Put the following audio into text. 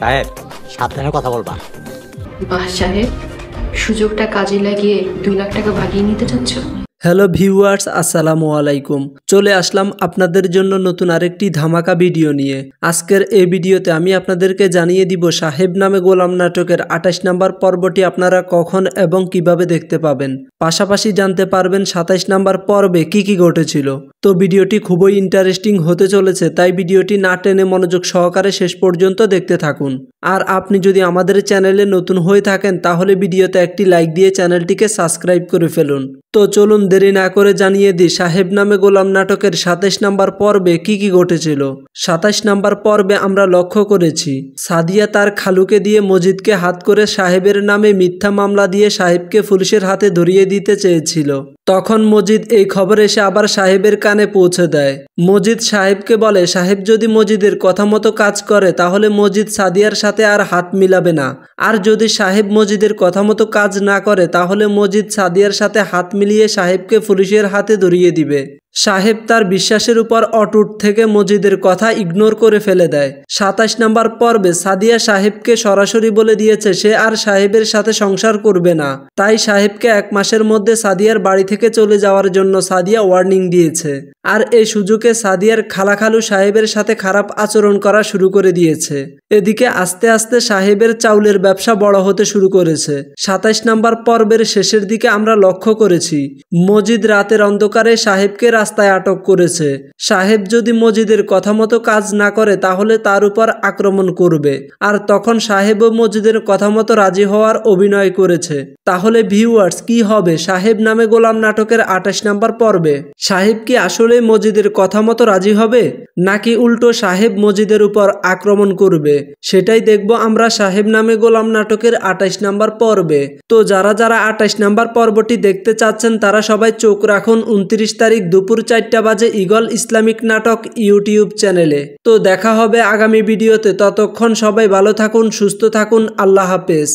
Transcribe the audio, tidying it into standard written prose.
সাহেব সাবধানে কথা বলবা। বাহ সাহেব, সুযোগটা কাজে লাগিয়ে 2 লাখ টাকা ভাগিয়ে নিতে চাচ্ছ? হ্যালো ভিউয়ার্স, আসসালামু আলাইকুম। চলে আসলাম আপনাদের জন্য নতুন আরেকটি ধামাকা ভিডিও নিয়ে। আজকের এই ভিডিওতে আমি আপনাদেরকে জানিয়ে দিব সাহেব নামে গোলাম নাটকের 28 নম্বর পর্বটি আপনারা কখন এবং কিভাবে দেখতে পাবেন। পাশাপাশি জানতে পারবেন 27 নম্বর পর্বে কি ঘটেছিল। তো ভিডিওটি খুবই ইন্টারেস্টিং হতে চলেছে, তাই ভিডিওটি না টেনে মনোযোগ সহকারে শেষ পর্যন্ত দেখতে থাকুন। আর আপনি যদি আমাদের চ্যানেলে নতুন হয়ে থাকেন তাহলে ভিডিওতে একটি লাইক দিয়ে চ্যানেলটিকে সাবস্ক্রাইব করে ফেলুন। তো চলুন দেরি না করে জানিয়ে দিই সাহেব নামে গোলাম নাটকের 27 নম্বর পর্বে কি ঘটেছিল। 27 নম্বর পর্বে আমরা লক্ষ্য করেছি সাদিয়া তার খালুকে দিয়ে মজিদকে হাত করে সাহেবের নামে মিথ্যা মামলা দিয়ে সাহেবকে পুলিশের হাতে ধরিয়ে দিতে চেয়েছিল। তখন মজিদ এই খবর এসে আবার সাহেবের কানে পৌঁছে দেয়। মজিদ সাহেবকে বলে সাহেব যদি মজিদের কথা মতো কাজ করে তাহলে মজিদ সাদিয়ার সাথে আর হাত মিলাবে না, আর যদি সাহেব মজিদের কথা মতো কাজ না করে তাহলে মজিদ সাদিয়ার সাথে হাত মিলিয়ে সাহেবকে পুলিশের হাতে ধরিয়ে দিবে। সাহেব তার বিশ্বাসের উপর অটুট থেকে মজিদের কথা ইগনোর করে ফেলে দেয়। 27 নম্বর পর্বে সাদিয়া সাহেবকে সরাসরি বলে দিয়েছে সে আর সাহেবের সাথে সংসার করবে না, তাই সাহেবকে 1 মাসের মধ্যে সাদিয়ার বাড়ি থেকে চলে যাওয়ার জন্য সাদিয়া ওয়ার্নিং দিয়েছে। আর এই সুযোগে সাদিয়ার খালাখালু সাহেবের সাথে খারাপ আচরণ করা শুরু করে দিয়েছে। এদিকে আস্তে আস্তে সাহেবের চাউলের ব্যবসা বড় হতে শুরু করেছে। 27 নম্বর পর্বের শেষের দিকে আমরা লক্ষ্য করেছি মজিদ রাতের অন্ধকারে সাহেবকে রাস্তায় আটক করেছে। সাহেব যদি মজিদের কথা মতো কাজ না করে তাহলে তার উপর আক্রমণ করবে, আর তখন সাহেবও মজিদের কথা মতো রাজি হওয়ার অভিনয় করেছে। তাহলে ভিউয়ার্স কি হবে সাহেব নামে গোলাম নাটকের 28 নম্বর পর্বে? সাহেব কি আসলে মজিদের কথা মতো রাজি হবে, নাকি উল্টো সাহেব মজিদের উপর আক্রমণ করবে? সেটাই দেখব আমরা সাহেব নামে গোলাম নাটকের 28 নম্বর পর্বে। তো যারা 28 নম্বর পর্বটি দেখতে চাচ্ছেন তারা সবাই চোখ রাখুন 29 তারিখ দুপুর 4টা বাজে ঈগল ইসলামিক নাটক ইউটিউব চ্যানেলে। তো দেখা হবে আগামী ভিডিওতে। ততক্ষণ সবাই ভালো থাকুন, সুস্থ থাকুন, আল্লাহ হাফেজ।